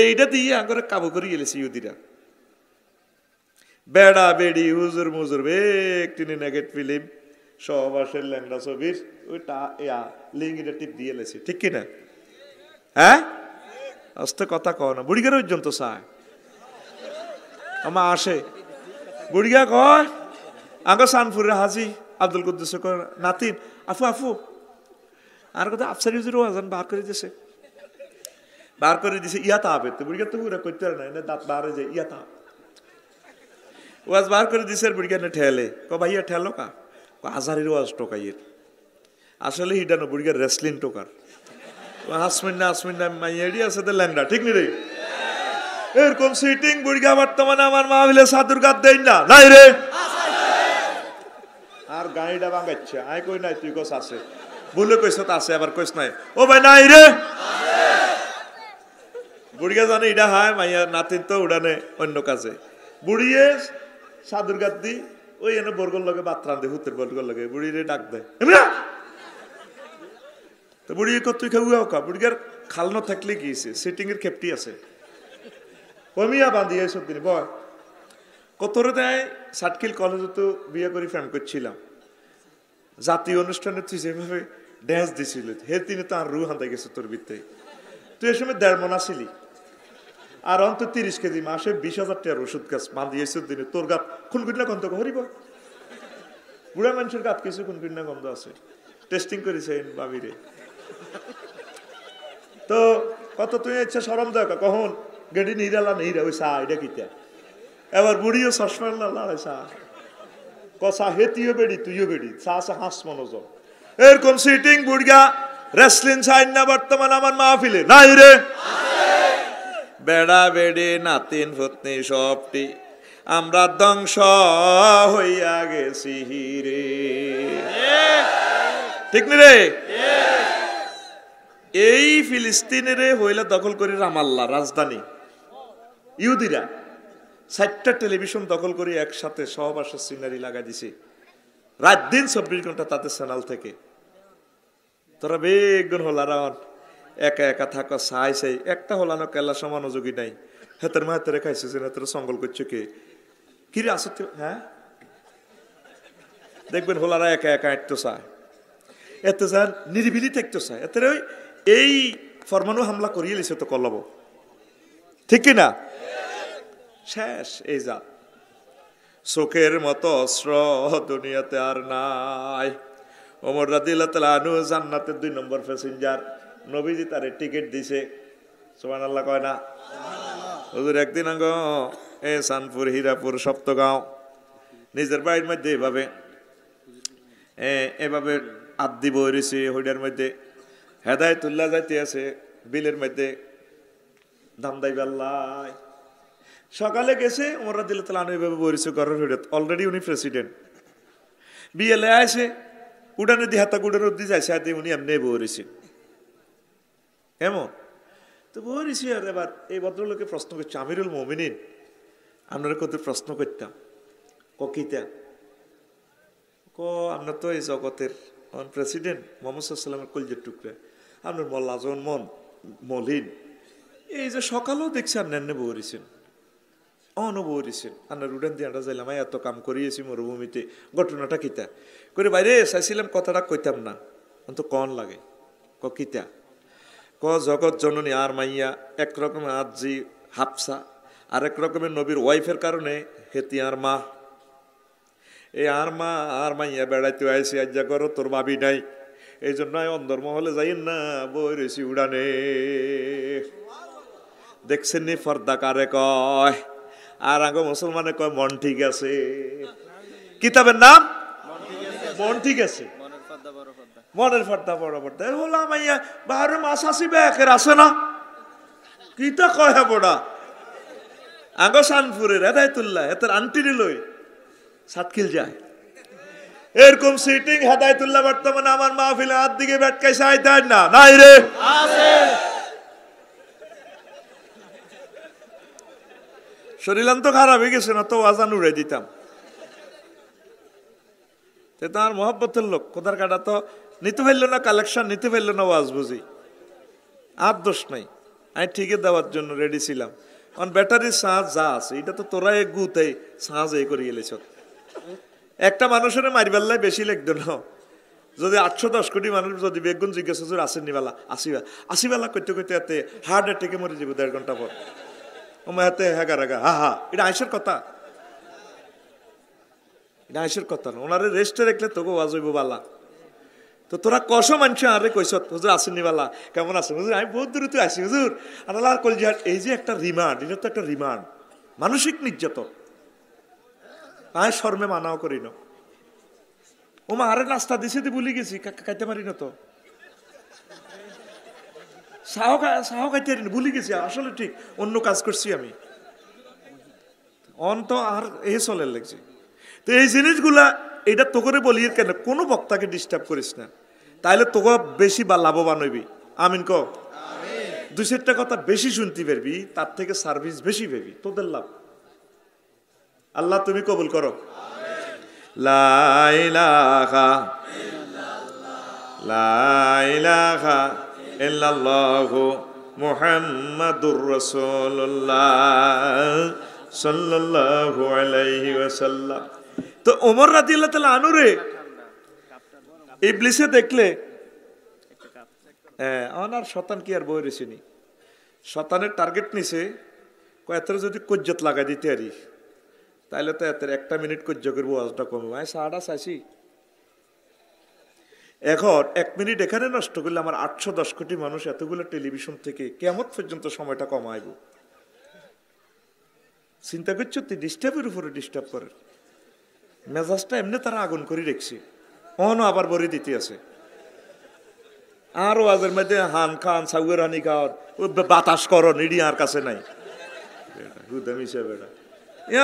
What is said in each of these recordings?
এইটা দিয়ে আগে কাবু করে গেলেছে ইহুদিরা। বেড়া বেড়ি হুজুর মুজুর একটি নেগেট ফিল্ম সব আসে ল্যাংড়া ছবির ওইটা লিঙ্গিটা টিপ দিয়ে লেছে, ঠিক কিনা? হ্যাঁ, আস্তে কথা কয় না, বুড়িগার পর্যন্ত চায় আমার আসে। বুড়িগা কয় আগে সানপুরের হাজি আব্দুল কুদ্দুস নাতিন আফু আফু আর কথা আফসারি হুজুর ওয়াজান বার করে দিছে, বার করে দিছে ইয়া তাপে। তো বুড়িগা তো পুরা করতে পারে না, দাঁত বার হয়ে যায়, ইয়া তাপ ওয়াজ বার করে দিছে। বুড়িগা না ঠেলে ভাইয়া ঠেলো কা হাজারের ওয়াজ টোকাইয়ের, আসলে হিডানো বুড়িগার রেসলিং টোকার। হাসমিনা মাইয়াডি আছে তো ল্যাংড়া, ঠিক নি রে? এরকম সিটিং বুড়িগা বর্তমানে আমার মাহফিলে সাধুর গাত দেই না, নাই রে? আর গাড়িটা ভাঙাচ্ছে, আই কই নাই, তুই কস আছে, বলে কইস তো আছে, আবার কইস নাই, ও ভাই নাই রে। বুড়িগা জানে এটা হয় মাইয়া নাতিন তো উড়ানে অন্য কাজে। বুড়িয়ে সাধুর গাত দি ওই এনে বর্গর লগে বাত্রান দে, হুতের বর্গর লগে বুড়িরে ডাক দেয়। তো বুড়ি তুই খাও কা, বুড়িগার খালনো থাকলে কি সিটিং এর খেপটি আছে, কমিয়া বাঁধি এইসব দিন বয় কতরে দেয়। সাটকিল কলেজে তো বিয়ে করে ফ্যাম করছিলাম, জাতীয় অনুষ্ঠানে তুই যেভাবে ড্যান্স দিছিল হে তিনি তো আর রু হান্তা গেছে তোর বিতে। তুই এ সময় 1.5 মণ আসিলি, আর অন্তত 30 কেজি মাসে 20,000 টাকার ওষুধ গাছ বাঁধি এইসব দিনে তোর গাত খুনকুন্না গন্ধ হরিব। বুড়া মানুষের গাত কিছু খুনকুন্না গন্ধ আছে, টেস্টিং করেছে বাবিরে। তো কত তুই ইচ্ছা সরম দেখ কখন গেডি নিরালা নেই রে ওই চা এটা কিতা। এবার বুড়িও চশমা লাড়ে চা কষা হে তুইও বেড়ি তুইও বেড়ি চা চা হাস মনোযোগ। এরকম সিটিং বুড়িয়া রেসলিং সাইন না বর্তমান আমার মাহফিলে নাই রে? বেড়া বেড়ি নাতিন ভূতনি সবটি আমরা ধ্বংস হইয়া গেছি রে, ঠিক নি রে? এই ফিলিস্তিনের হইলা দখল করে রামাল্লা রাজধানী ইহুদিরা 4টা টেলিভিশন দখল করে একসাথে সহবাসের সিনারি লাগাই দিছে, রাত দিন 24 ঘন্টা তাদের চ্যানেল থেকে। তোরা বেগুন হলারান একা একা থাকা চাই চাই একটা হলানো কেলা সমানোযোগী নাই। হেতের মা হেতেরে খাইছে যে হেতের সঙ্গল করছে কে কিরে আসো? হ্যাঁ দেখবেন হলারা একা একা একটু চায়, এতে যার নিরিবিলি থাকতে চায়। এতে ওই এই ফরমানু হামলা করিয়ে লিছে তো কলব, ঠিক কিনা? শেষ এই যা চোখের মতো অস্ত্র দুনিয়াতে আর নাই। ওমর রাদিয়াল্লাহু তাআলা আনহু জান্নাতের 2 নম্বর প্যাসেঞ্জার, নবীজি তারে টিকিট দিছে, সুবহানাল্লাহ কয় না? হুজুর একদিন আগ সানপুর হীরাপুর সপ্তগাঁও নিজের বাড়ির মধ্যে এভাবে আদি বই রয়েছে হইডার মধ্যে হেদায়েতুল্লাহ যাইতে আছে বিলের মধ্যে ধামদাই বেল্লায় সকালে গেছে। ওমর রাদিয়াল্লাহু তাআলা আনহু এভাবে বই রয়েছে ঘরের হইডার, অলরেডি উনি প্রেসিডেন্ট। বিয়েলে আসে উড়ানে দিয়ে হাতা উড়ানো দিয়ে যাইছে, হাতে উনি এমনি বই রয়েছে এমন তো বই রয়েছে। আর এবার এই ভদ্রলোকে প্রশ্ন করছে, আমিরুল মুমিনিন আপনারা কত প্রশ্ন করতাম কিতা আপনার তো এই জগতের প্রেসিডেন্ট মোহাম্মদ সাল্লাল্লাহু আলাইহি ওয়াসাল্লামের কলিজার টুকরা, আপনার মল্লাজন মলিন, এই যে সকালেও দেখছি আপনি এনে বহরিছেন বহরিছেন আপনার উড়ান দিয়ে আমরা যাইলাম এত কাম করিয়েছি মরুভূমিতে, ঘটনাটা কিতা করে বাইরে চাইছিলাম কথাটা কইতাম না অন্ত কন লাগে কিতা জগৎ জননী আর মাইয়া একরকমের আজি হাফসা, আরেক রকমের নবীর ওয়াইফের কারণে হেতি আর মা, এই আর মা আর মাইয়া বেড়াইতে আইসি আজ যা করো তোর ভাবি নাই, এই জন্য অন্দরমহলে যাইন না বই রয়েছি উড়ানে। দেখছেন নি ফর্দা কারে কয়, আর আগে মুসলমানে কয় মন ঠিক আছে। কিতাবের নাম মন ঠিক আছে, মনের ফর্দা বড় পর্দা হলাম মাইয়া বাহারে মাছ আসিবে একের আসে না কিতা কয় হ্যাঁ বড়া আগ সানপুরের হেদায়েতুল্লাহ এত আন্টিরে লই সাতকিল যায়। এরকম সিটিং হেদায়েতুল্লাহ বর্তমানে আমার মাহফিলে হাত দিকে বেটকাই চাই দেয় না, নাই রে? শরীরান তো খারাপ হয়ে গেছে না তো আজান উড়ে দিতাম। তার মহব্বতের লোক কোথার কাটা তো নিতে ফেললো না, কালেকশন নিতে ফেললো না, ওয়াজ বুঝি আর দোষ নাই। আমি ঠিকই দেওয়ার জন্য রেডি ছিলাম। কারণ ব্যাটারির সাজ যা আছে এটা তো তোরা এক গুতে সাজ এই করে গেলেছ। একটা মানুষের মারিবাল্লাই বেশি লাগতো না। যদি 810 কোটি মানুষ যদি বেগুন জিজ্ঞাসা করে আসেন নিবেলা আসিবেলা করতে করতে এতে হার্ট অ্যাটাকে মরে যাবো 1.5 ঘন্টা পর। ও হাতে হ্যাগা রাগা হা এটা আইসের কথা, এটা আইসের কথা না। ওনারে রেস্টে রাখলে তোকে বাজইব বালা। তো তোরা কষ মানুষ আরে কইস হুজুর আসেন নিবালা কেমন আছেন হুজুর, আমি বহুত দূরে তুই আসি হুজুর আনালার কলজিহার। এই যে একটা রিমান্ড, এটা তো একটা রিমান্ড, মানসিক নির্যাতন। আমি শর্মে মানাও করি না। ও মা আরে নাস্তা দিছে দি ভুলে গেছি, খাইতে পারি না তো। সাহ খাইতে পারি না, ভুলে গেছি। আসলে ঠিক অন্য কাজ করছি আমি। অন্ত আর এ চলে লাগছে। তো এই জিনিসগুলা এটা তো করে বলি কেন, কোনো বক্তাকে ডিস্টার্ব করিস না, তাইলে তোকে বেশি বা লাভবান হইবি। আমিন ক। 2-4টা কথা বেশি শুনতে পারবি, তার থেকে সার্ভিস বেশি পাবি, তোদের লাভ। আল্লাহ তুমি কবুল করো। লা ইলাহা ইল্লাল্লাহু মুহাম্মাদুর রাসূলুল্লাহ সাল্লাল্লাহু আলাইহি ওয়াসাল্লাম। তো ওমর রাদিয়াল্লাহু তাআলা আনহু রে ইবলিসে দেখলে ওনার শতান কি আর বই রেছিনি, শতানের টার্গেট নিছে কয়েকটা যদি কজ্জত লাগাই দিতে আরি তাইলে তো এত 1 মিনিট কজ্জ করবো, আওয়াজটা কমবে। আমি সাড়া চাইছি এখন 1 মিনিট এখানে নষ্ট করলে আমার 810 কোটি মানুষ এতগুলো টেলিভিশন থেকে কিয়ামত পর্যন্ত সময়টা কমাইব। চিন্তা করছো তুই ডিস্টার্বের উপরে ডিস্টার্ব করে মেজাজটা এমনি তারা আগুন করে রেখছি। অনও আবার বড়ি দিতে আছে আরো আজের মধ্যে হান খান সাউয়ের হানি খাওয়ার বাতাস করো নিডি আর কাছে নাই বেটা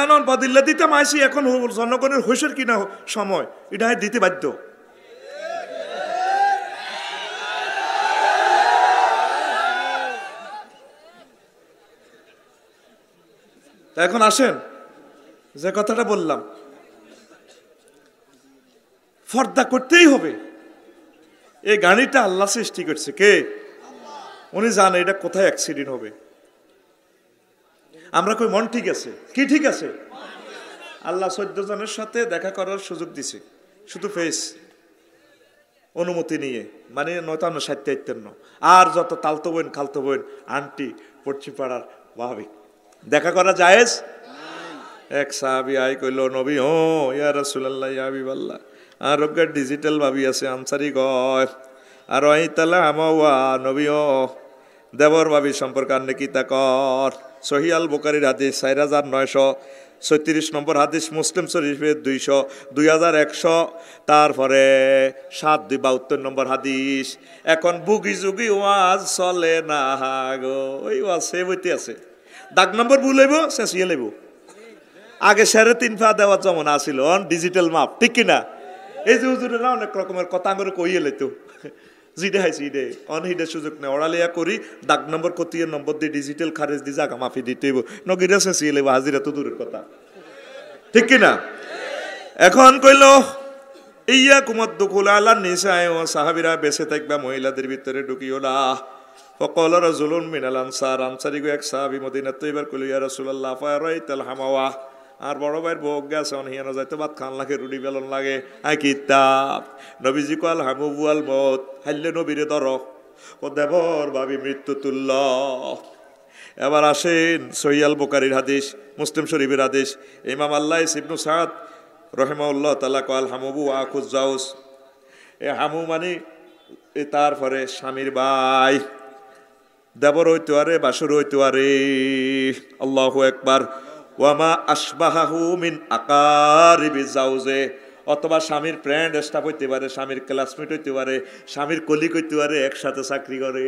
এমন বদিল্লা দিতে মাইছি। এখন জনগণের হৈসের কিনা সময় এটা দিতে বাধ্য। এখন আসেন যে কথাটা বললাম, পর্দা করতেই হবে। এই গাড়িটা আল্লাহ সৃষ্টি করছে কে? উনি জানে এটা কোথায় অ্যাক্সিডেন্ট হবে। আমরা কই মন ঠিক আছে, কি ঠিক আছে? আল্লাহ 14 জনের সাথে দেখা করার সুযোগ দিছে, শুধু ফেস অনুমতি নিয়ে, মানে 59-58 আর যত তালতো বোন খালতো বোন আন্টি পড়ছি পাড়ার ভাবি দেখা করা জায়েজ। এক সাহাবী আই কইল নবী ও ইয়া রাসূলুল্লাহ ইয়া হাবিবাল্লাহ আর ডিজিটাল ভাবি আছে আনসারি গয় আর ওই তালা আমওয়া নবী ও দেবর ভাবি সম্পর্কে আন্নে কি তা কর। সহিহ আল বুখারীর হাদিস 4936 নম্বর হাদিস, মুসলিম শরীফের 2100 তারপরে 7272 নম্বর হাদিস। এখন বুগি যুগি ওয়াজ চলে না গো, ওই ওয়াজ সে বইতে আছে দাগ নম্বর ভুলাইব শেষিয়ে লাইব। আগে 3.5 পা দেওয়া যেমন আসিল অন ডিজিটাল মাপ, ঠিক কিনা? এই যে হুজুরেরা অনেক রকমের কথা করে কইয়ে লইতো জিডে হাইছি ইডে অন হিডে সুযোগ নেই ওড়ালিয়া করি দাগ নম্বর কতিয়ে নম্বর দিয়ে ডিজিটাল খারেজ দিয়ে জাগা মাফি দিতে নগিরা শেষিয়ে লাইব, হাজিরা তো দূরের কথা, ঠিক কিনা? এখন কইল ইয়া কুমার দুকুল আল্লাহ নিসায় ও সাহাবিরা বেঁচে থাকবা মহিলাদের ভিতরে ঢুকিও না। ফকল রাজুলুন মিনাল আনসার, আনসারি গো এক সাহাবী মদিনা তো এবার কইল ইয়া রাসূলুল্লাহ ফারাইতাল হামাওয়া আর বড় ভাইয়ের ভোগ গেছে অনহিয়ানো যাইতে ভাত খান লাগে রুটি বেলন লাগে আই কিতাব নবীজি কল হামুবুয়াল মত হাইলে নবীরে ধর ও দেবর ভাবি মৃত্যু তুল্য। এবার আসেন সহিহ আল বুখারীর হাদিস, মুসলিম শরীফের হাদিস, ইমাম আল্লাহ ইবনে সাদ রহিমাহুল্লাহ তাআলা কল হামুবু আকুজ জাউস। এ হামু মানে তারপরে স্বামীর ভাই, দেবর হইতে পারে বাসুর হইতে পারে। আল্লাহু আকবার। ওয়ামা আশবাহু মিন আকারিবি জাওজে, অথবা স্বামীর ফ্রেন্ড স্টাফ হইতে পারে, স্বামীর ক্লাসমেট হইতে পারে, স্বামীর কলিগ হইতে পারে, একসাথে চাকরি করে,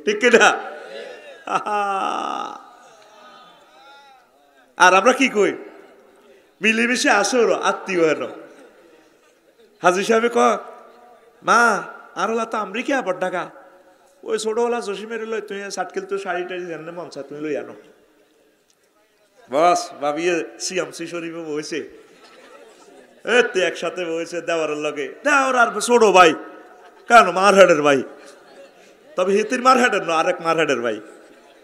ঠিক কিনা? আর আমরা কি কই মিলেমিশে আসো আত্মীয় হেন। হাজি সাহেব ক মা আর হলা তো আমরিকে আবার ঢাকা ওই ছোটবেলা জসিমের লই তুই সাটকেল তো শাড়ি টাড়ি জানলে মনসা তুমি লই আনো বস ভাবিয়ে সিএমসি শরীফে বইছে এতে একসাথে বইছে দেওয়ারের লগে, দেওয়ার আর ছোট ভাই কেন মারহাটের ভাই, তবে হিতির মারহাটের না আরেক মারহাটের ভাই,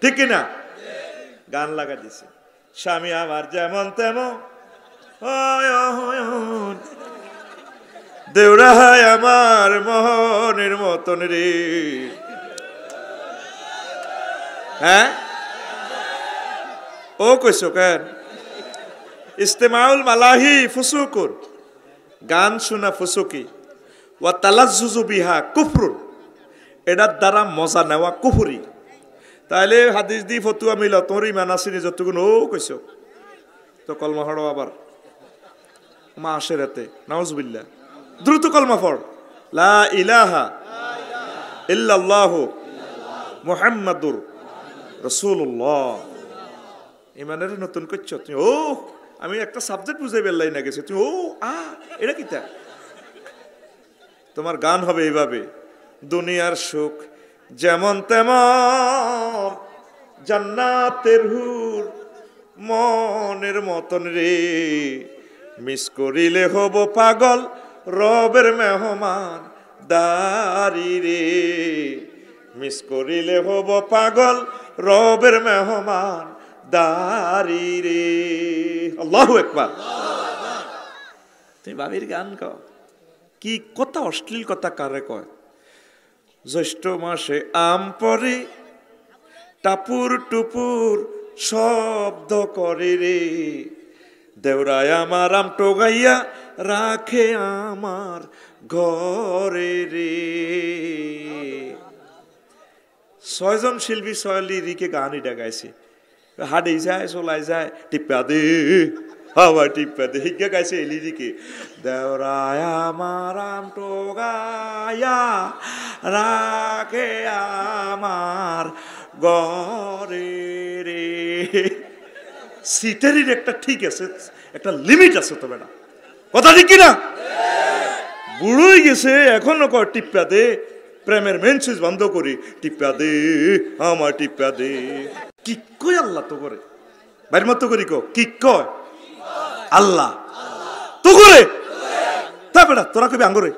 ঠিক কিনা? গান লাগা দিছে, স্বামী আমার যেমন তেমন দেউরা হয় আমার মোহনের মতন রে। হ্যাঁ, ও কইছো কেন? ইস্তেমাউল মালাহি ফুসুকুর, গান শোনা ফুসুকি, ওয়া তালাজ্জুজু বিহা কুফরুন, এটার দ্বারা মজা নেওয়া কুফরি। তাইলে হাদিস দি ফতুয়া মিলা তোর ইমান আসিনি যতগুণ ও কইছো তো কলমা পড়ো আবার মা আসে রাতে নাউজুবিল্লাহ, দ্রুত কলমা পড়, লা ইলাহা ইল্লাল্লাহু মুহাম্মাদুর রাসূলুল্লাহ। ইমানের নতুন করছো তুমি, ও আমি একটা সাবজেক্ট বুঝাই বেলাই না গেছে তুমি, ও এটা কিতা? তোমার গান হবে এইভাবে, দুনিয়ার সুখ যেমন তেমন জান্নাতের হুর মনের মতন রে, মিস করিলে হব পাগল রবের মেহমান দারি রে, মিস করিলে হব পাগল রবের মেহমান দারি রে। আল্লাহু আকবার। তুমি বাবির গান কও, কি কথা অশ্লীল কথা কারে কয়? জ্যৈষ্ঠ মাসে আম পরে টাপুর টুপুর শব্দ করে রে, দেওরায় আমার আম টোগাইয়া রাখে আমার ঘরে রে। 6 জন শিল্পী 6 লিরিকে গানই ডাকাইছে, হাডেই যায় চলাই যায় টিপ্পা দে হাওয়া টিপ্পা দে হিগা গাইছে এই লিরিকে, দেওরায় আমার আম টোগাইয়া রাখে আমার ঘরে রে। সিটারির একটা ঠিক আছে, একটা লিমিট আছে তো বেটা, কথা ঠিক কিনা? বুড়োই গেছে এখনো কয় টিপ্পা দে, প্রেমের মেন সুইচ বন্ধ করি, টিপ্পা দে আমার টিপ্পা দে। কি কয় আল্লাহ তো করে বাইর মতো করি কো, কি কয় আল্লাহ তো করে, তা বেটা তোরা কবি আঙ্গুরে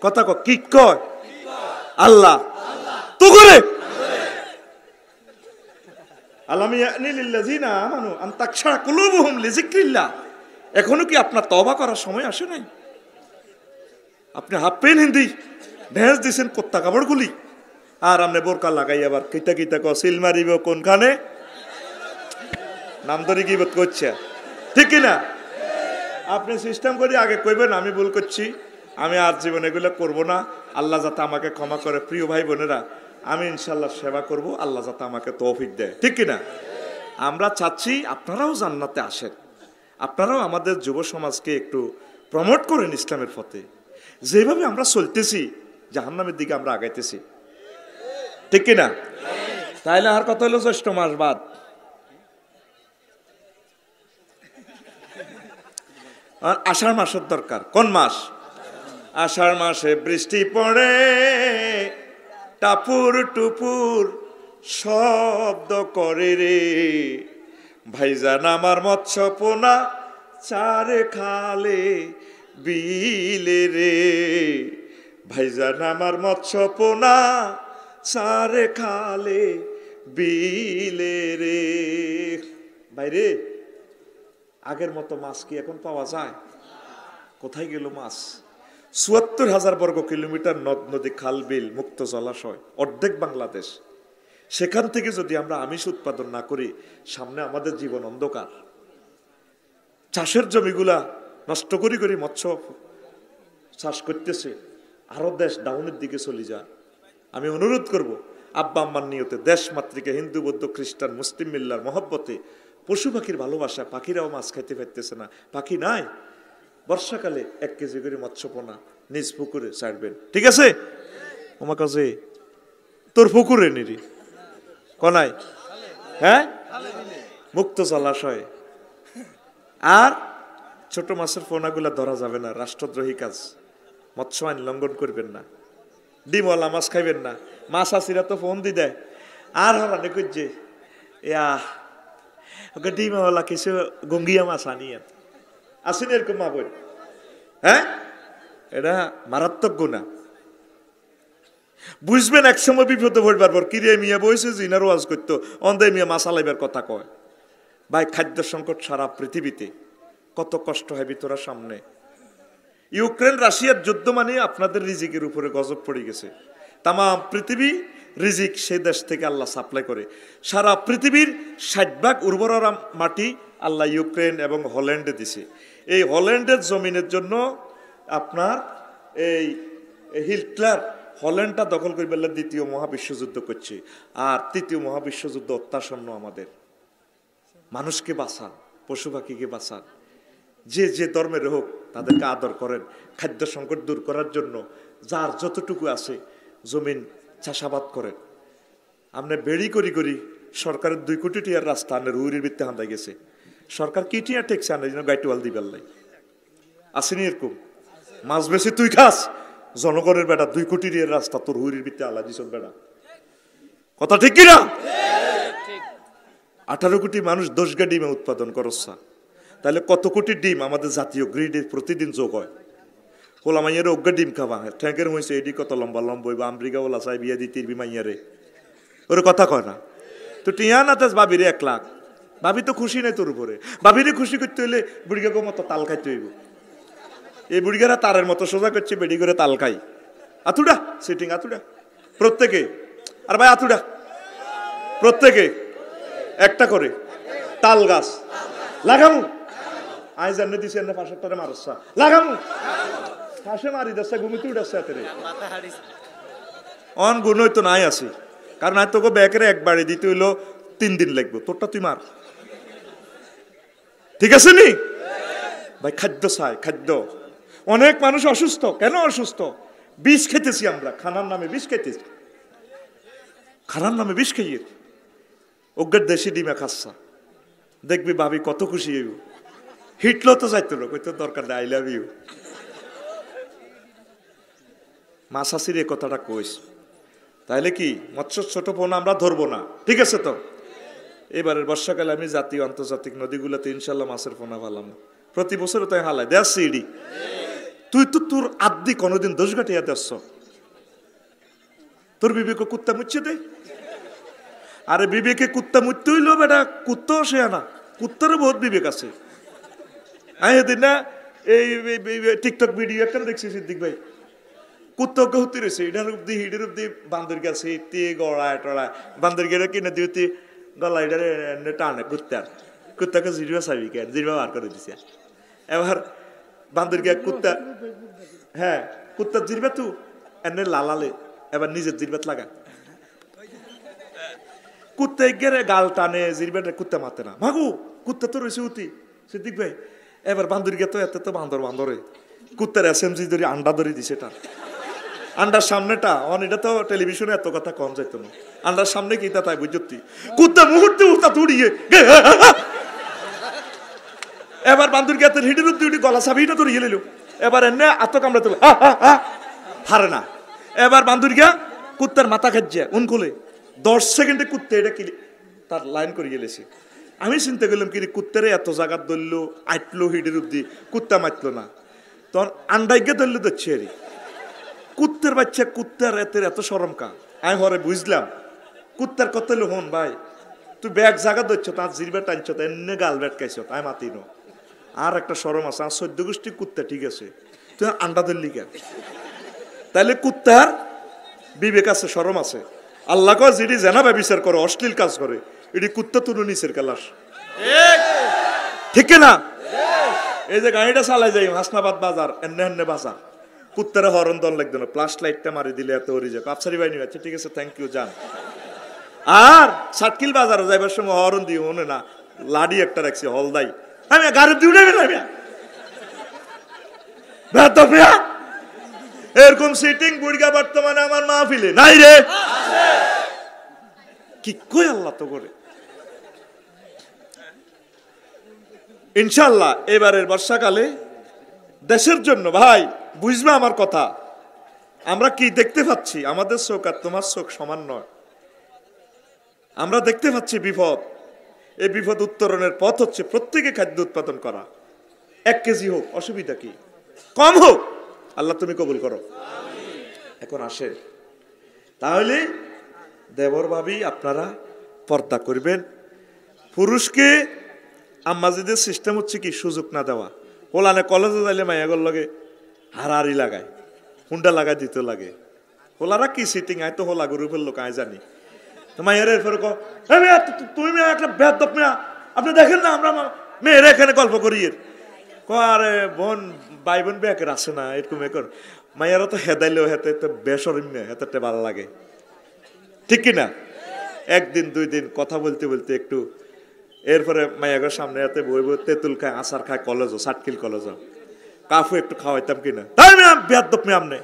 কথা ক, কি কয় আল্লাহ তো করে। এখনো কি আপনার তওবা করার সময় আসে নাই? আপনি হাফ পেন হিন্দি ঢেঁস দিছেন কোত্তা কাপড় গুলি, আর আপনি বোরকা লাগাই আবার কিতা কিতা সিল মারিব কোনখানে, নাম ধরে গিবত করছে, ঠিক কিনা? আপনি সিস্টেম করে আগে কইবেন আমি ভুল করছি, আমি আর জীবনে এগুলো করবো না, আল্লাহ যাতে আমাকে ক্ষমা করে। প্রিয় ভাই বোনেরা, আমি ইনশাল্লাহ সেবা করব, আল্লাহ যাতে আমাকে তৌফিক দেয়, ঠিক কিনা? আমরা চাচ্ছি আপনারাও জান্নাতে আসেন, আপনারাও আমাদের যুব সমাজকে একটু প্রমোট করেন ইসলামের পথে। যেভাবে আমরা চলতেছি জাহান্নামের দিকে আমরা আগাইতেছি, ঠিক কিনা? তাইলে আর কত হলো? জ্যৈষ্ঠ মাস বাদ, আর আষাঢ় মাসের দরকার। কোন মাস? আষাঢ় মাসে বৃষ্টি পড়ে টাপুর টুপুর শব্দ করে রে, ভাইজান আমার মৎস্য পোনা চারে খালে বিলে রে, ভাইজান আমার মৎস্য পোনা চারে খালে বিলে রে। ভাইরে, আগের মতো মাছ কি এখন পাওয়া যায়? কোথায় গেল মাছ? ৭৪,০০০ বর্গ কিলোমিটার নদ নদী খাল বিল মুক্ত জলাশয়, অর্ধেক বাংলাদেশ। সেখান থেকে যদি আমরা আমিষ উৎপাদন না করি, সামনে আমাদের জীবন অন্ধকার। চাষের জমিগুলা নষ্ট করি করি মৎস্য চাষ করতেছে, আরো দেশ ডাউনের দিকে চলে যায়। আমি অনুরোধ করব, আব্বা আম্মার নিয়তে, দেশ মাতৃকে, হিন্দু বৌদ্ধ খ্রিস্টান মুসলিম মিল্লার মহব্বতে, পশু পাখির ভালোবাসা, পাখিরাও মাছ খাইতে পারতেছে না, পাখি নাই, বর্ষাকালে 1 কেজি করে মৎস্যপোনা নিজ পুকুরে ছাড়বেন, ঠিক আছে? আমার কাছে তোর পুকুরে নিরি কনাই, হ্যাঁ, মুক্ত জলাশয়। আর ছোট মাছের পোনাগুলা ধরা যাবে না, রাষ্ট্রদ্রোহী কাজ। মৎস্য আইন লঙ্ঘন করবেন না, ডিমওয়ালা মাছ খাইবেন না। মাছ আসিরা তো ফোন দি দেয়, আর হরানি করছে ওকে ডিমওয়ালা কিছু গঙ্গিয়া মাছ আনিয়ে আসেনি, এরকম মা বই, হ্যাঁ, এটা মারাত্মক গুনাহ। বুঝবেন এক সময় বিপদে পড়বার পর কিরে মিয়া বইছে জিনার ওয়াজ করতো অন্ধে মিয়া মাসালাইবার কথা কয়। ভাই খাদ্য সংকট সারা পৃথিবীতে, কত কষ্ট হয় ভিতরা সামনে। ইউক্রেন রাশিয়ার যুদ্ধ মানে আপনাদের রিজিকের উপরে গজব পড়ে গেছে। তাম পৃথিবী রিজিক সেই দেশ থেকে আল্লাহ সাপ্লাই করে। সারা পৃথিবীর 60% উর্বর মাটি আল্লাহ ইউক্রেন এবং হল্যান্ডে দিছে। এই হল্যান্ডের জমিনের জন্য আপনার এই হিটলার হল্যান্ডটা দখল করে বেলা দ্বিতীয় মহাবিশ্বযুদ্ধ করছে। আর তৃতীয় মহাবিশ্বযুদ্ধ অত্যাসন্ন। আমাদের মানুষকে বাঁচান, পশু পাখিকে বাঁচান, যে যে ধর্মের হোক তাদেরকে আদর করেন। খাদ্য সংকট দূর করার জন্য যার যতটুকু আছে জমিন চাষাবাদ করেন। আপনি বেড়ি করি করি সরকারের 2 কোটি টিয়ার রাস্তা আনের হুইরির ভিত্তে হাঁদা গেছে। সরকার কি টিয়া টেকছে আনের জন্য গাইটওয়াল দিবার লাই আসেনি এরকম। মাছ বেশি তুই খাস, জনগণের বেটা 2 কোটি টিয়ার রাস্তা তোর হুইরির ভিত্তে আলা দিস বেটা। কথা ঠিক কিনা? 18 কোটি মানুষ 10 গা ডিমে উৎপাদন করছা, তাহলে কত কোটি ডিম আমাদের জাতীয় গ্রিডে প্রতিদিন যোগ হয়। হোলা মাইয়ারে অজ্ঞা ডিম খাবা ঠ্যাঙ্কের হয়েছে এটি কত লম্বা লম্বা হইবা আমেরিকা ওলা চাই বিয়া দিতে মাইয়ারে ওরে কথা কয় না তো টিয়া না তাস ভাবিরে 1 লাখ। ভাবি তো খুশি নাই তোর উপরে। ভাবিরে খুশি করতে হইলে বুড়িগাকে মতো তাল খাইতে হইব। এই বুড়িগারা তারের মতো সোজা করছে, বেডি করে তাল খাই। আতুডা সিটিং আতুডা প্রত্যেকে, আর ভাই আতুডা প্রত্যেকে একটা করে তাল গাছ লাগামু। আই জানে দিছে এনে 5টারে মারছা লাগামু ফাঁসে মারি দশটা ঘুমিতে উঠাচ্ছে হাতেরে অন গুণ হইতো নাই আসি। কারণ আয় তোকে ব্যাকের একবারে দিতে হইলো 3 দিন লাগবে, তোরটা তুই মার। ঠিক আছে নি ভাই? খাদ্য চাই, খাদ্য। অনেক মানুষ অসুস্থ। কেন অসুস্থ? বিষ খেতেছি আমরা, খানার নামে বিষ খেতেছি। খানার নামে বিষ খাইয়ে অজ্ঞার দেশি ডিমে খাচ্ছা, দেখবি ভাবি কত খুশি হইব। হিটলো তো যাইতো লোক ওই তো দরকার নেই, আই লাভ ইউ। মাসাসির এ কথাটা কইস, তাইলে কি মৎস্য ছোট পোনা আমরা ধরবো না? ঠিক আছে তো? এবারের বর্ষাকালে আমি জাতীয় আন্তর্জাতিক নদীগুলোতে ইনশাল্লাহ মাছের পোনা ফালাম। প্রতি বছর তাই হালাই দেশ ইডি। তুই তো তোর আদি কোনোদিন 10 ঘাটিয়া দেশ, তোর বিবেকে কুত্তা মুচ্ছে দে। আরে বিবেকে কুত্তা মুচ্ছে হইল বেটা, কুত্তাও সে আনা, কুত্তারও বহুত বিবেক আছে। আমি এদিন না এই টিকটক ভিডিও একটা দেখছি সিদ্দিক ভাই, কুত্তা হতে রয়েছে এটার অব্দি হিডের অব্দি বান্দর গেছে তে গড়ায় টড়ায় বান্দর গেলে কিনে দিতে গলা এটার টানে কুত্তার, কুত্তাকে জিরবা চাবি কেন জিরবা বার করে দিছে। এবার বান্দর গিয়া কুত্তা, হ্যাঁ কুত্তার জিরবা তু এনে লালালে এবার নিজের জিরবাত লাগা। কুত্তা গেলে গাল টানে জিরবাটা, কুত্তা মাতে না ভাগু, কুত্তা তো রয়েছে উতি সিদ্দিক ভাই। এবার বান্দর গিয়া তো এত তো বান্দর বান্দরে কুত্তার এসএমজি ধরে আন্ডা ধরে দিছে। এটা আন্ডার সামনেটা অন, এটা তো টেলিভিশনে এত কথা কম যাইতো না। আন্ডার সামনে কি তা তাই বুঝতি কুত্তা মুহূর্তে উঠতা তুড়িয়ে এবার বান্দর গিয়া তোর হিডের উঠতে উঠি গলা চাবিটা তোর ইয়ে লিল। এবার এনে আত্ম কামড়া তোলে হারে না। এবার বান্দর গিয়া কুত্তার মাথা খাচ্ছে উন খুলে 10 সেকেন্ডে কুত্তে এটা কি তার লাইন করে গেলেছে। আমি চিন্তা করলাম কি কুত্তারে এত জায়গা ধরলো আটলো হিডের অব্দি, কুত্তা মাতলো না, তখন আন্ডাইকে ধরলো ধরছে আরে কুত্তার বাচ্চা, কুত্তার এত সরম কা। আমি হরে বুঝলাম কুত্তার কত হলো হন ভাই, তুই ব্যাগ জায়গা ধরছ তার জিরবা টানছ তা এনে গাল ব্যাট খাইছ তাই মাতি নো। আর একটা সরম আছে, আর 14 গোষ্ঠী কুত্তা ঠিক আছে, তুই আন্ডা ধরলি কেন? তাহলে কুত্তার বিবেক আছে, সরম আছে। আল্লাহ কয় যেটি জেনাবে বিচার করে অশ্লীল কাজ করে এটি কুত্তা তুলো নিচের কালাস, ঠিক না? এই যে গাড়িটা চালাই যাই হাসনাবাদ বাজার এনে এনে বাজার, কুত্তারা হরন দল লাগতো না, প্লাস লাইটটা মারি দিলে এত হরি যাক আপসারি বাইনি। আচ্ছা ঠিক আছে, থ্যাংক ইউ যান। আর সাতকিল বাজারে যাইবার সময় হরন দিয়ে মনে না লাডি একটা রাখছি হলদাই, আমি গাড়ি দিয়ে উঠে গেলাম এরকম সিটিং বুড়িগা বর্তমানে আমার মাহফিলে নাই রে। কি কই আল্লাহ তো করে। ইনশাল্লাহ এবারের বর্ষাকালে দেশের জন্য ভাই বুঝবে আমার কথা, আমরা কি দেখতে পাচ্ছি, আমাদের চোখ আর তোমার চোখ সমান নয়। আমরা দেখতে পাচ্ছি বিপদ, এই বিপদ উত্তরণের পথ হচ্ছে প্রত্যেকে খাদ্য উৎপাদন করা। 1 কেজি হোক অসুবিধা কি, কম হোক, আল্লাহ তুমি কবুল করো। এখন আসে তাহলে দেবর ভাবি আপনারা পর্দা করবেন। পুরুষকে আম্মাজিদের সিস্টেম হচ্ছে কি সুযোগ না দেওয়া। হোলানে কলেজে যাইলে মাইয়াগর লগে হারাহারি লাগায়, হুন্ডা লাগাই দিতে লাগে। হোলারা কি সিটিং আয় তো হোলা গরু ফেললো কায় জানি। তো মাইয়ার এরপরে তুমি মেয়ে একটা বেয়াদব মেয়া, আপনি দেখেন না আমরা মেয়েরা এখানে গল্প করি এর আরে বোন ভাই বোন বেকের আসে না এরকম একর মাইয়ারা তো হেদাইলেও হেতে তো বেসরিম মেয়ে হেতে ভালো লাগে, ঠিক কিনা? একদিন দুই দিন কথা বলতে বলতে একটু এরপরে মাইয়াগর সামনে হাতে বই বই তেঁতুল খায়, আচার খায়, কলেজও সাটকিল কলেজও কাফু একটু খাওয়াইতাম কিনা, তাই মেয়ে বেয়াদব মেয়ে আমনে।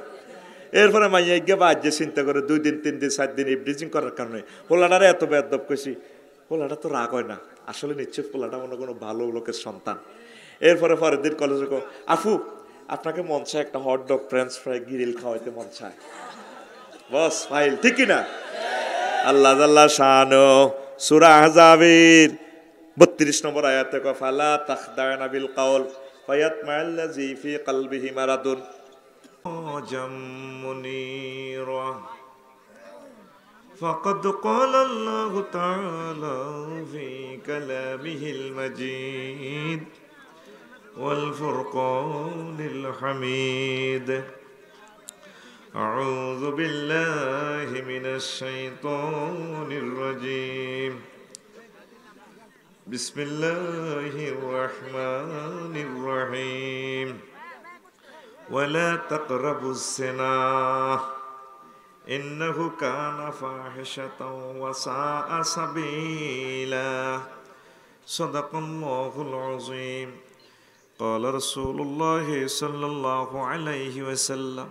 এরপরে মাইয়া গিয়ে বা যে চিন্তা করে 2 দিন 3 দিন 4 দিন ইভরিজিং করার কারণে পোলাটারে এত বেয়াদব কইছি, পোলাটা তো রাগ হয় না আসলে, নিশ্চয় পোলাটা মনে কোনো ভালো লোকের সন্তান। এরপরে পরের দিন কলেজে কো আফু আপনাকে মন চায় একটা হট ডগ ফ্রেঞ্চ ফ্রাই গিরিল খাওয়াইতে মন চায়, বস ফাইল, ঠিক কিনা? আল্লাহ জাল্লা শানো সূরা আহজাবের 32 নম্বর আয়াতে কয় ফালা তাখদানা বিল কাউল ফায়াতমাল্লাযী ফি কলবিহি মারাদুন মুনীরা ফাকাদ ক্বালা আল্লাহু তাআলা ফি কালামিহিল মাজিদ ওয়াল ফুরকানিল হামিদ। আউযু বিল্লাহি মিনাশ শাইতানির রাজীম। বিসমিল্লাহির রহমানির রহিম। ওয়ালা তাকরাবুস জিনা ইন্নাহু কানা ফাহিশাতাও ওয়া সাআ সাবিলা। সাদাকাল্লাহুল আযীম। ক্বালা রাসূলুল্লাহি সাল্লাল্লাহু আলাইহি ওয়াসাল্লাম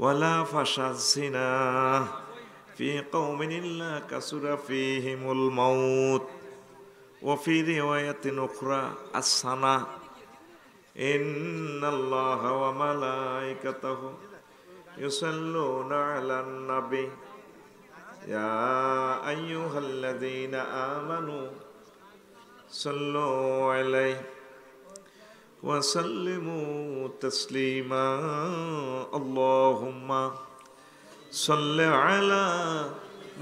ওয়ালা ফাশাজ জিনা ফি কওমিন ইল্লা কাসুরা ফীহিমুল মাউত ওয়া ফি রিওয়ায়াতিন উখরা আস-সানা। ইন্নাল্লাহা ওয়া মালাইকাতাহু ইউসাল্লুনা আলান নাবী ইয়া আইয়ুহাল্লাযীনা আমানু সাল্লু আলাইহি ওয়া সাল্লিমু তাসলিমা। আল্লাহুম্মা সাল্লি আলা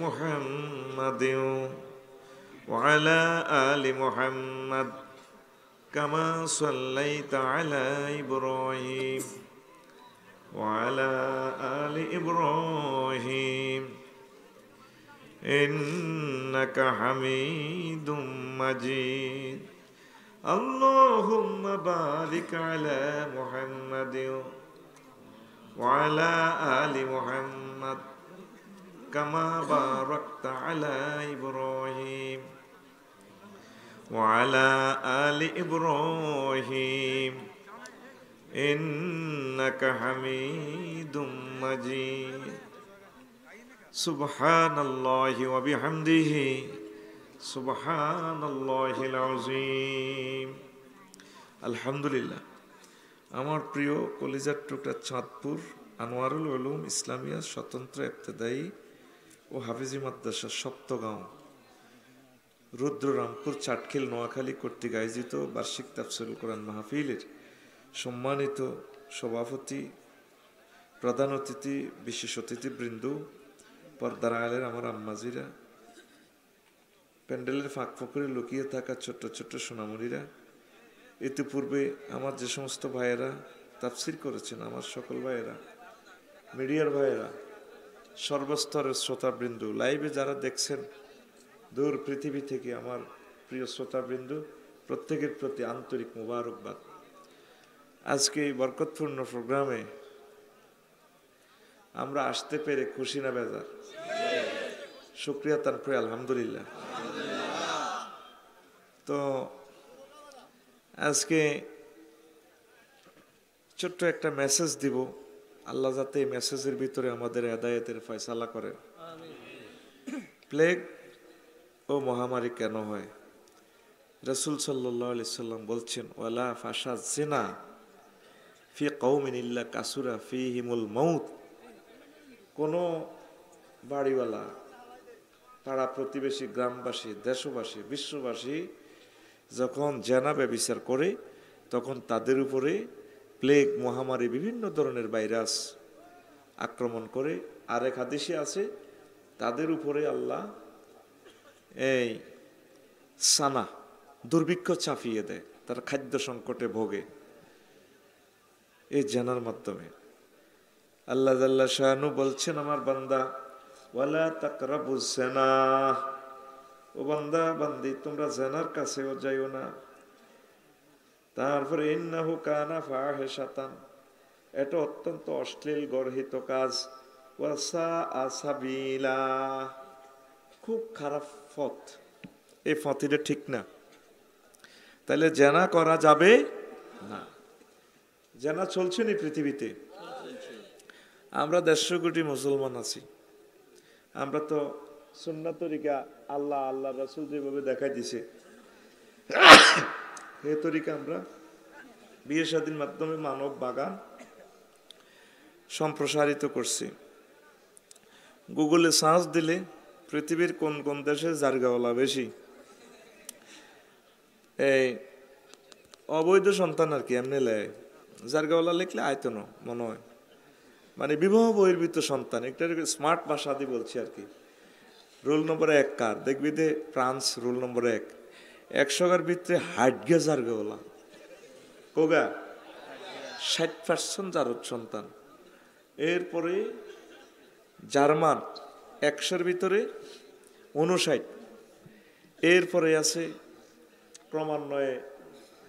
মুহাম্মাদিন ওয়া আলা আলি মুহাম্মাদ কামা সাল্লাইতা আলা ইব্রাহিম ওয়া আলা আলি ইব্রাহিম ইন্নাকা হামিদুম মাজিদ। আল্লাহুম্মা বারিক আলা মুহাম্মাদিন ওয়া আলা আলি মুহাম্মাদ কামা বারাকতা আলা ইব্রাহিম ওয়া আলা আলি ইব্রাহিম ইন্নাকা হামিদুম মাজিদ। সুবহানাল্লাহি ওয়া বিহামদিহি সুবহানাল্লাহিল আযীম। আলহামদুলিল্লাহ। আমার প্রিয় কলিজার টুকরা চাঁদপুর আনোয়ারুল উলুম ইসলামিয়া স্বতন্ত্র ইবতেদায়ী ও হাফিজি মাদ্রাসা সপ্তগাঁও রুদ্ররামপুর চাটখিল নোয়াখালী কর্তৃক আয়োজিত বার্ষিক তাফসীরুল কোরআন মাহফিলের সম্মানিত সভাপতি, প্রধান অতিথি, বিশেষ অতিথিবৃন্দ, পর্দার আলের আমার আম্মাজিরা, প্যান্ডেলের ফাঁক ফকরে লুকিয়ে থাকা ছোট্ট ছোট্ট সোনামণিরা, ইতিপূর্বে আমার যে সমস্ত ভাইয়েরা তাফসীর করেছেন, আমার সকল ভাইয়েরা, মিডিয়ার ভাইয়েরা, সর্বস্তরের শ্রোতাবৃন্দ, লাইভে যারা দেখছেন দূর পৃথিবী থেকে, আমার প্রিয় শ্রোতাবৃন্দ, প্রত্যেকের প্রতি আন্তরিক মোবারকবাদ। আজকে এই বরকতপূর্ণ প্রোগ্রামে আমরা আসতে পেরে খুশি না বেজার? শুকরিয়া তারপরে আলহামদুলিল্লাহ। তো আজকে ছোট্ট একটা মেসেজ দিব, আল্লাহ যাতে এই মেসেজের ভিতরে আমাদের হেদায়েতের ফয়সালা করেন। প্লেগ ও মহামারী কেন হয়? রাসূল সাল্লাল্লাহু আলাইহি সাল্লাম বলছেন, ওয়ালা ফাশা জিনা ফি কওমিন ইল্লা কাসুরা ফীহিমুল মাউত। কোনো বাড়িওয়ালা, পাড়া প্রতিবেশী, গ্রামবাসী, দেশবাসী, বিশ্ববাসী যখন জেনা ব্যভিচার করে তখন তাদের উপরে প্লেগ, মহামারী, বিভিন্ন ধরনের ভাইরাস আক্রমণ করে আরেক হাদিসে আছে তাদের উপরে আল্লাহ এই সানা দুর্ভিক্ষ চাপিয়ে দেয়, তারা খাদ্য সংকটে ভোগে এই জেনার মাধ্যমে। আল্লাহ জাল্লা শানু বলছেন, আমার বান্দা ওয়ালা তাকরাবুজ জিনা, ও বান্দা বান্দি তোমরা জেনার কাছেও যাইও না। তারপরে ইন্নাহু কানা ফাহিশাতান, এটা অত্যন্ত অশ্লীল গর্হিত কাজ, ওয়াসা আসাবিলা, খুব খারাপ পথ, এই পথটা ঠিক না। তাহলে জেনা করা যাবে না। জেনা চলছে না পৃথিবীতে। আমরা 150 কোটি মুসলমান আছি, আমরা তো সুন্নাত তরিকা আল্লাহ আল্লাহ রাসূল যেভাবে দেখাই দিছে এই তরিকা আমরা বিয়ে শাদীর মাধ্যমে মানব বাগান সম্প্রসারিত করছি। গুগলে সার্চ দিলে পৃথিবীর কোন কোন দেশে জারগাওয়ালা বেশি, এই অবৈধ সন্তান আর কি এমনি লেয়, জারগাওয়ালা লিখলে আয়তো না মনে হয়, মানে বিবাহ বহির্ভূত সন্তান, একটা স্মার্ট ভাষা দিয়ে বলছি আর কি। রুল নম্বর 1 কার দেখবি দে ফ্রান্স, রুল নম্বর 1, 100 ভিতরে হাইটগে জারগাওয়ালা কোগা 60% জারদ সন্তান। এরপরে জার্মান 100 ভিতরে 59, এরপরে আছে ক্রমান্বয়ে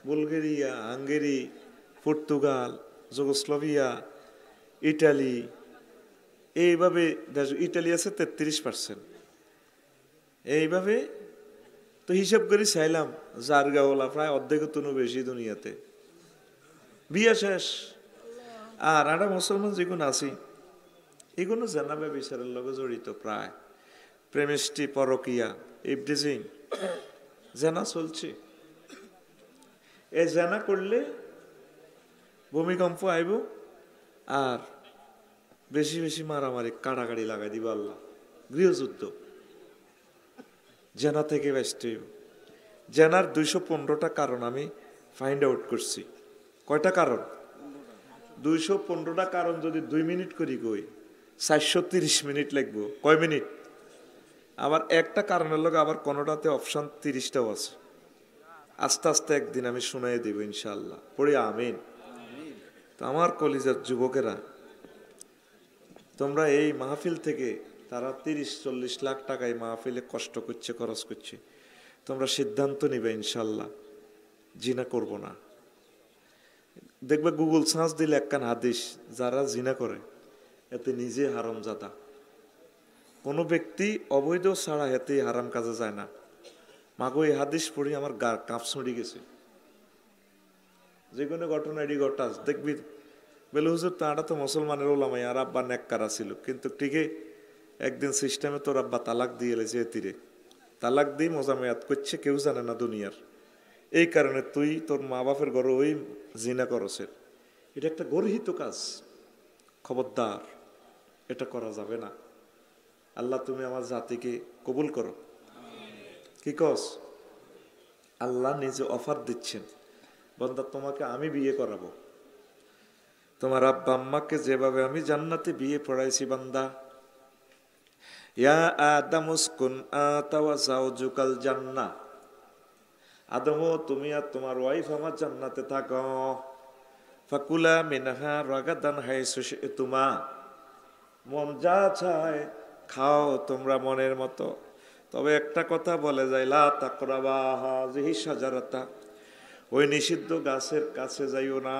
Bulgaria, Hungary, Portugal, Yugoslavia, Italy, এইভাবে ইটালি আছে 33%। এইভাবে তো হিসাব করে চাইলাম জারগাওয়ালা প্রায় অর্ধেক তনু বেশি দুনিয়াতে, বিয়া শেষ। আর আমরা মুসলমান যেগুলো আছি এগুলো জানাবে বিচারের লগে জড়িত, প্রায় প্রেমিষ্টি, পরকিয়া, ইবডিজিং, জানা চলছে। এই জানা করলে ভূমিকম্প আইব আর বেশি বেশি মারামারি কাড়াকাড়ি লাগাই দিব আল্লাহ, গৃহযুদ্ধ। জেনা থেকে ব্যস্ত হইব। জেনার 215টা কারণ আমি ফাইন্ড আউট করছি। কয়টা কারণ? 215টা কারণ যদি 2 মিনিট করি কই 430 মিনিট লাগবো। কয় মিনিট? আবার একটা কারণের লগে আবার কোনোটাতে অপশন 30টাও আছে। আস্তে আস্তে একদিন আমি শুনাই দেব ইনশাআল্লাহ, পড়ি আমিন। তো আমার কলিজার যুবকেরা, তোমরা এই মাহফিল থেকে, তারা 30-40 লাখ টাকা এই মাহফিলে কষ্ট করছে, খরচ করছে, তোমরা সিদ্ধান্ত নিবে ইনশাআল্লাহ জিনা করব না। দেখবে গুগল সার্চ দিলে একখান হাদিস, যারা জিনা করে এতে নিজে হারামজাদা। কোনো ব্যক্তি অবৈধ ছাড়া এতে হারাম কাজে যায় না। মাগো এই হাদিস পড়ি আমার গা কাঁপ ছড়ি গেছে। যে কোনো ঘটনা এডি ঘটাস দেখবি বেলে হুজুর তাঁরা তো মুসলমানের ওলামাই, আর আব্বা নেককারা ছিল, কিন্তু ঠিকই একদিন সিস্টেমে তোর আব্বা তালাক দিয়ে এলেছে, এতিরে তালাক দিয়ে মজামেয়াত করছে, কেউ জানে না দুনিয়ার। এই কারণে তুই তোর মা বাপের ঘরে ওই জিনা করছেন, এটা একটা গর্হিত কাজ, খবরদার, এটা করা যাবে না। আল্লাহ তুমি আমার জাতিকে কবুল করো। কি কস? আল্লাহ নিজে অফার দিচ্ছেন, বান্দা তোমাকে আমি বিয়ে করাবো। তোমার আব্বা আম্মাকে যেভাবে আমি জান্নাতে বিয়ে পড়াইছি বান্দা, ইয়া আদম উসকুন আতা ওয়া যাওজুকাল জান্নাহ, আদম তুমি আর তোমার ওয়াইফ আমার জান্নাতে থাকো। ফাকুলা মিনহা রাগাদান হাইসু শি'তুমা, মন যা চায় খাও তোমরা মনের মতো। তবে একটা কথা বলে যায়, লা তাকরাবা হাযিহি শাজারাতা, ওই নিষিদ্ধ গাছের কাছে যাইও না,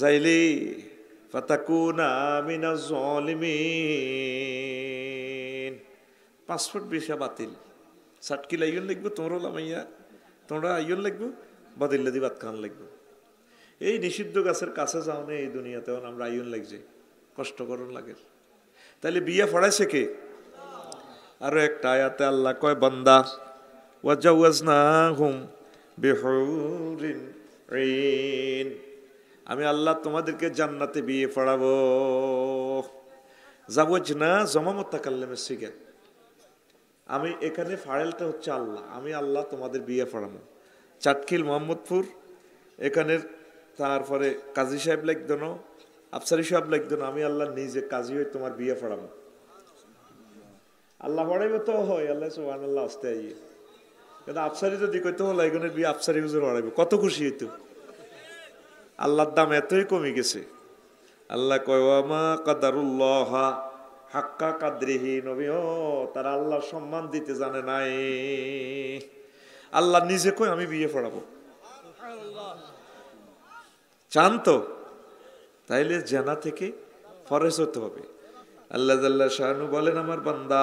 যাইলে ফাতাকুনা মিনাজ জালিমিন, পাসপোর্ট ভিসা বাতিল, সাটকিল আইয়ন লিখবো, তোমরা লামাইয়া তোমরা আইয়ন লিখবো, বাদিল্লা দি বাত খান লিখবো। এই নিষিদ্ধ গাছের কাছে যাও না এই দুনিয়াতে, আমরা আইয়ন লাগছে, কষ্ট করুন লাগে। তাহলে বিয়ে পড়াইছে কে? আরো একটা আয়াতে আল্লাহ কয়, বান্দা ওয়াজাওয়াজনাহুম বিহুরিন ঈন, আমি আল্লাহ তোমাদেরকে জান্নাতে বিয়ে পড়াবো। জাওয়াজনা জমা মুতাকাল্লিমের সিগা, আমি এখানে ফাইলটা হচ্ছে আল্লাহ, আমি আল্লাহ তোমাদের বিয়ে পড়াবো। চাটখিল মোহাম্মদপুর এখানের, তারপরে কাজী সাহেব লিখদনো, আফসারি সাহেব লিখতেন, আমি আল্লাহ নিজে কাজী হয়ে তোমার বিয়ে পড়াবো। আল্লাহ পড়াইবে তো হয়, আল্লাহ সুবহানাল্লাহ আস্তে আইয়ে, কিন্তু আফসারি যদি কইতে হলো এগুনের বিয়ে আফসারি হুজুর পড়াইবে, কত খুশি হইতো। আল্লাহর দাম এতই কমে গেছে। আল্লাহ কয় ওয়া মা কাদারুল্লাহ হাক্কা কাদরিহি, নবী ও তারা আল্লাহর সম্মান দিতে জানে নাই। আল্লাহ নিজে কই আমি বিয়ে পড়াবো, চান তো? তাইলে জানা থেকে ফরজ হতে হবে। আল্লাহ জাল্লা শানু বলেন, আমার বান্দা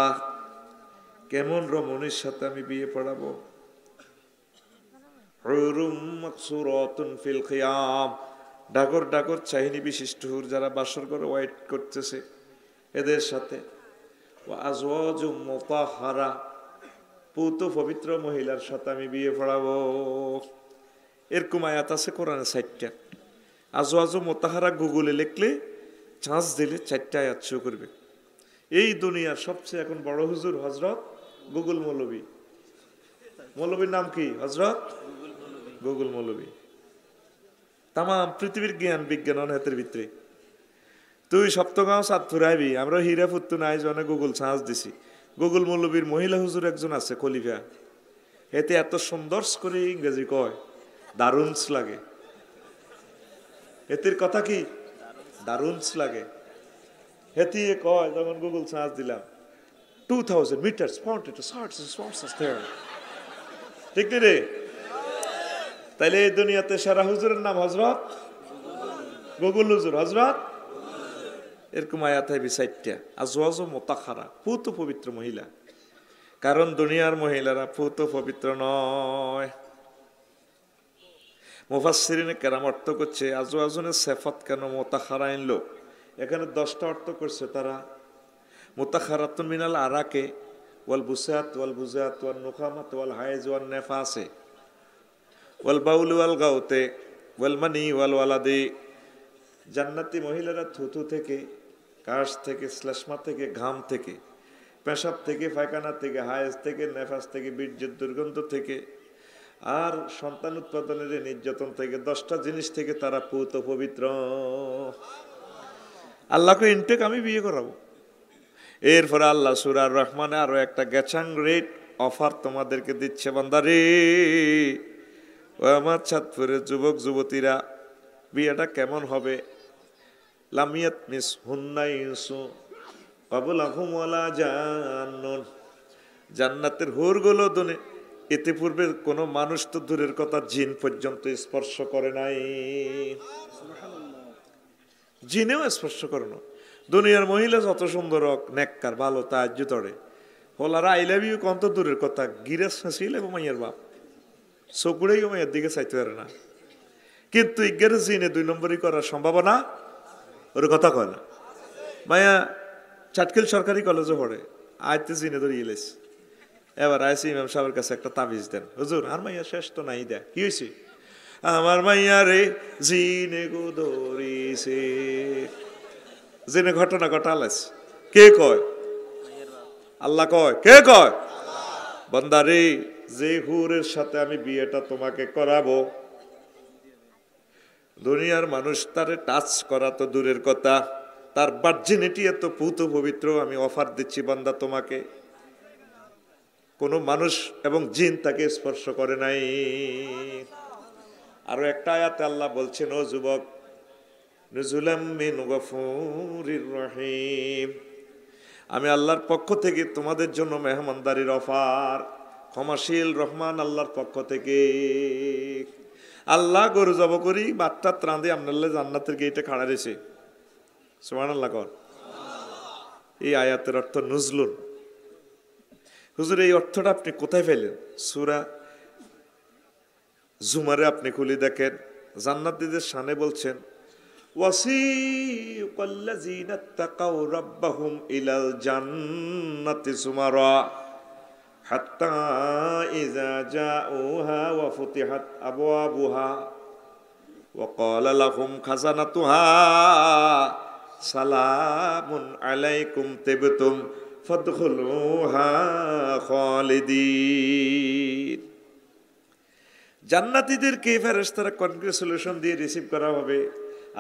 কেমন রমণীর সাথে আমি বিয়ে পড়াবো। হুরুম মাকসুরাতুন ফিল খিয়াম, ডাগর ডাগর চাহিনী বিশিষ্ট হুর যারা বাসর করে ওয়েট করতেছে এদের সাথে। ওয়া আজওয়াজুম মুতাহহারা, পুত পবিত্র মহিলার সাথে আমি বিয়ে পড়াবো। এরকম আয়াত আছে কোরআনে 60টা। আজওয়াজুম মুতাহহারা গুগলে লিখলে চান্স দিলে 4টা আয়াত শো করবে। এই দুনিয়ার সবচেয়ে এখন বড় হুজুর হযরত গুগল মৌলবী। মৌলবীর নাম কি? হযরত গুগল মৌলবী। তাম পৃথিবীর জ্ঞান বিজ্ঞান অনেকের ভিতরে তুই সপ্তগাঁও সাতপুর আইবি, আমরা হীরাপুত্তু নাই জনে গুগল সার্চ দিছি। গুগল মৌলবীর মহিলা হুজুর একজন আছে খলিফা, এতে এত সুন্দর করে ইংরেজি কয়, দারুণস লাগে। এতির কথা কি দারুণস লাগে। হেতি কয় যখন গুগল সার্চ দিলাম 2000 মিটার ঠিক রে? তাইলে এই দুনিয়াতে সেরা হুজুরের নাম হযরত গুগল হুজুর, হযরত। এরকম আয়াত হয় 4টা। আজওয়াজ মুতাহহারা, পুত পবিত্র মহিলা। কারণ দুনিয়ার মহিলারা পুত পবিত্র নয়। মুফাসসিরিনে কেরাম অর্থ করছে আজওয়াজুনের সিফাত কেন মুতাহহারা আনলো, এখানে 10টা অর্থ করছে তারা। মুতাহহারাতুন মিনাল আরাকে ওয়াল বুসাত ওয়াল বুজাত ওয়ান নুখামাত ওয়াল হাইজ ওয়ান নেফাসে ওয়াল বাউল ওয়াল গাউতে ওয়াল মানি ওয়াল ওয়ালাদি। জান্নাতি মহিলারা থুথু থেকে, কাশ থেকে, শ্লেষ্মা থেকে, ঘাম থেকে, পেশাব থেকে, পায়খানা থেকে, হায়েজ থেকে, নেফাস থেকে, বীর্যের দুর্গন্ধ থেকে, আর সন্তান উৎপাদনের নির্যাতন থেকে, 10টা জিনিস থেকে তারা পুত পবিত্র। আল্লাহকে ইনটেক আমি বিয়ে করাবো। এরপরে আল্লাহ সূরা আর রহমানে আরো একটা গ্যাচাং রেট অফার তোমাদেরকে দিচ্ছে, বান্দারে ও আমার চাঁদপুরের যুবক যুবতীরা, বিয়েটা কেমন হবে? লামিয়াত মিস হুন্নাইসু ক্বাবলাহুম ওয়ালা জান্নুন, জান্নাতের হুরগুলো ইতিপূর্বে কোনো মানুষ তো দূরের কথা জিন পর্যন্ত স্পর্শ করে নাই। জিনেও স্পর্শ করে না। দুনিয়ার মহিলা যত সুন্দর হোক, নেককার, ভালো, তাহাজ্জুদ পড়ে, হোলারা আই লাভ ইউ কত দূরের কথা, গিরে ছিল এবং মাইয়ের বাপ চকুড়েই মাইয়ের দিকে চাইতে পারে না। কিন্তু ইজ্ঞানের জিনে 2 নম্বরই করার সম্ভাবনা, ওর কথা কয় না। মায়া চাটকিল সরকারি কলেজে পড়ে, আয়তে জিনে ধরে ইলেস। এবার আইসি ইমাম সাহেবের কাছে একটা তাবিজ দেন, হুজুর আর মাইয়া শেষ তো নাই দেয়। কি হয়েছে? আমার মাইয়া রে জিনে গো ধরিছে। জিনে ঘটনা ঘটালাস। কে কয়? আল্লাহ কয়। কে কয়? বান্দারে যে হুরের সাথে আমি বিয়েটা তোমাকে করাবো, দুনিয়ার মানুষ তারে টাচ করা তো দূরের কথা, তার ভার্জিনিটি এত পুত পবিত্র। আমি অফার দিচ্ছি বান্দা তোমাকে, কোন মানুষ এবং জিন তাকে স্পর্শ করে নাই। আরো একটা আয়াতে আল্লাহ বলছেন, ও যুবক, নুজুলাম মিন গফুরির রহিম, আমি আল্লাহর পক্ষ থেকে তোমাদের জন্য মেহমানদারির অফার। ক্ষমাশীল রহমান আল্লাহর পক্ষ থেকে। আল্লাহ গরু জব করি বাচ্চা ত্রাণ দিয়ে আপনার জান্নাতের গেটে খাড়া রয়েছে। সুবহানাল্লাহ কর। এই আয়াতের অর্থ নুজলুন। হুজুর এই অর্থটা আপনি কোথায় পেলেন? সূরা জুমারে আপনি খুলে দেখেন, জান্নাতীদের শানে বলছেন, ওয়াসিকাল্লাযীনা তাকাউ রাব্বাহুম ইলাল জান্নাতি সুমারা হাত্তা ইযা জাউহা ওয়া ফুতিহাত আবওয়াবুহা ওয়া ক্বালা লাহুম খাজানাতুহা সালামুন আলাইকুম তিবতুম ফাদখুলুহা খালিদিন। জান্নাতীদেরকে ফেরেশতারা কনগ্রেচুলেশন দিয়ে রিসিভ করা হবে।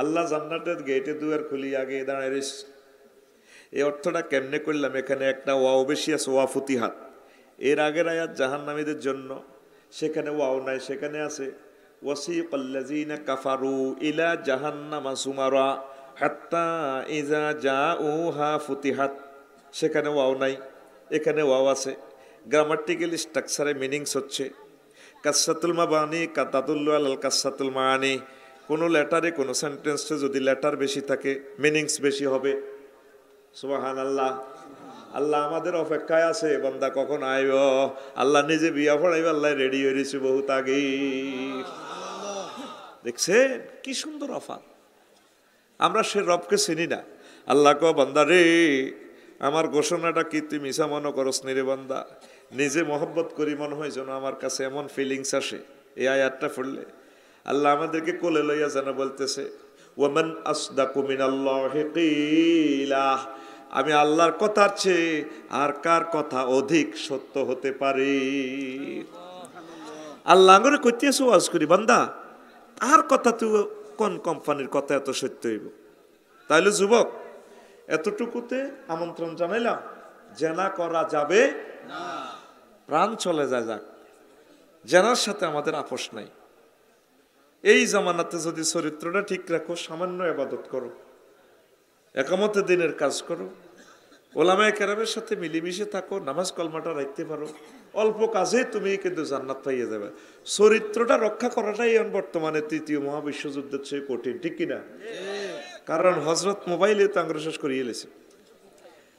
আল্লাহ জান্নাতের গেটে দুয়ার খুলি আগে দাঁড়ায় রয়েছে। এই অর্থটা কেমনে করলাম, এখানে একটা ওয়াও বেশি আছে, ওয়া ফুতিহাত। এর আগের আয়াত জাহান্নামীদের জন্য, সেখানে ওয়াও নাই, সেখানে আছে ওয়াসিকাল্লাযীনা কাফারু ইলা জাহান্নামা যুমারা হাত্তা ইযা জাউহা ফুতিহাত। সেখানে ওয়াও নাই, এখানে ওয়াও আছে। গ্রামাটিক্যালি স্ট্রাকচারে মিনিংস হচ্ছে কাসসাতুল মাবানি কাতাদুল্লু আলাল কাসসাতুল মাআনি। কোনো লেটারে কোনো সেন্টেন্সে যদি লেটার বেশি থাকে মিনিংস বেশি হবে। সুবহানাল্লাহ। আল্লাহ আমাদের অপেক্ষায় আছে, বান্দা কখন আইব। আল্লাহ নিজে বিয়া পড়াইব, আল্লাহ রেডি হয়ে রয়েছে বহুত আগেই। দেখছেন কি সুন্দর অফার। আমরা সে রবকে চিনি না। আল্লাহ কো বান্দা রে, আমার ঘোষণাটা কি তুই মিছা মনে করস নি রে বান্দা? নিজে মহব্বত করি মনে হয় যেন আমার কাছে এমন ফিলিংস আসে এই আয়াতটা পড়লে। আল্লাহ আমাদেরকে কোলে লইয়া যেন বলতেছে ওয়ামান আসদাকু মিনাল্লাহি কিলা। আমি আল্লাহর কথার চেয়ে আর কার কথা অধিক সত্য হতে পারে? আল্লাহ করে কইতেছে ওয়াজ করি বান্দা, আর কথা তুই কোন কোম্পানির কথা এত সত্য হইব? তাইলে যুবক, এতটুকুতে আমন্ত্রণ জানাইলাম, জেনা করা যাবে না। প্রাণ চলে যায় যাক, জেনার সাথে আমাদের আপোষ নাই। এই জামানাতে যদি চরিত্রটা ঠিক রাখো, সামান্য ইবাদত করো, একামতে দিনের কাজ করো, ওলামায়ে কেরামের সাথে মিলেমিশে থাকো, নামাজ কলমাটা রাখতে পারো, অল্প কাজে তুমি কিন্তু জান্নাত পাইয়ে যাবে। চরিত্রটা রক্ষা করাটাই এখন বর্তমানে তৃতীয় মহাবিশ্বযুদ্ধের চেয়ে কঠিন, ঠিক কিনা? কারণ হজরত মোবাইলে তো আঙ্গুর শেষ করিয়ে এলেছে।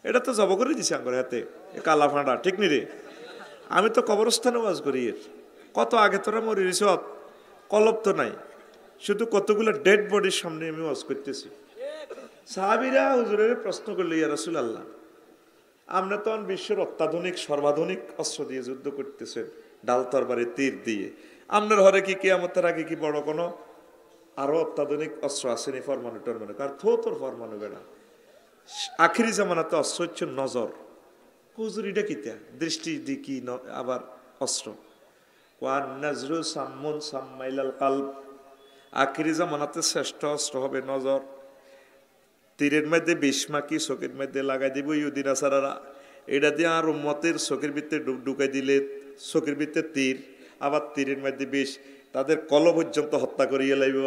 এটা তো জব করে দিছে আঙ্গুর হাতে, কালা ফাঁড়া, ঠিক নি রে? আমি তো কবরস্থানে ওয়াজ করি, এর কত আগে তোরা মরি রিসব, কলব তো নাই, শুধু কতগুলো ডেড বডির সামনে আমি ওয়াজ করতেছি। সাহাবীরা হুজুরের প্রশ্ন করলো, ইয়া রাসূলুল্লাহ, আমরা তো বিশ্বের অত্যাধুনিক সর্বাধুনিক অস্ত্র দিয়ে যুদ্ধ করতেছেন, ডাল তরবারি তীর দিয়ে, আপনার ঘরে কি কিয়ামতের আগে কি বড় কোনো আরো অত্যাধুনিক অস্ত্র আসেনি? ফরমানু টরমানু কার তোর ফরমানু বেড়া। আখিরি জামানাতে অস্ত্র হচ্ছে নজর। হুজুর এটা কিতা? দৃষ্টি দিকি আবার অস্ত্র। ওয়ান নাজরু সাম্মুন সাম্মাইলাল কালব। আখিরি জামানাতে শ্রেষ্ঠ অস্ত্র হবে নজর। তীরের মধ্যে বিষ মাকি চোখের মধ্যে লাগাই দিব ইহুদিন আসারারা, এটা দিয়ে আর উম্মতের চোখের ভিতরে ঢুকাই দিলে চোখের ভিতরে তীর, আবার তীরের মধ্যে বিষ, তাদের কলব পর্যন্ত হত্যা করিয়ে লাইব।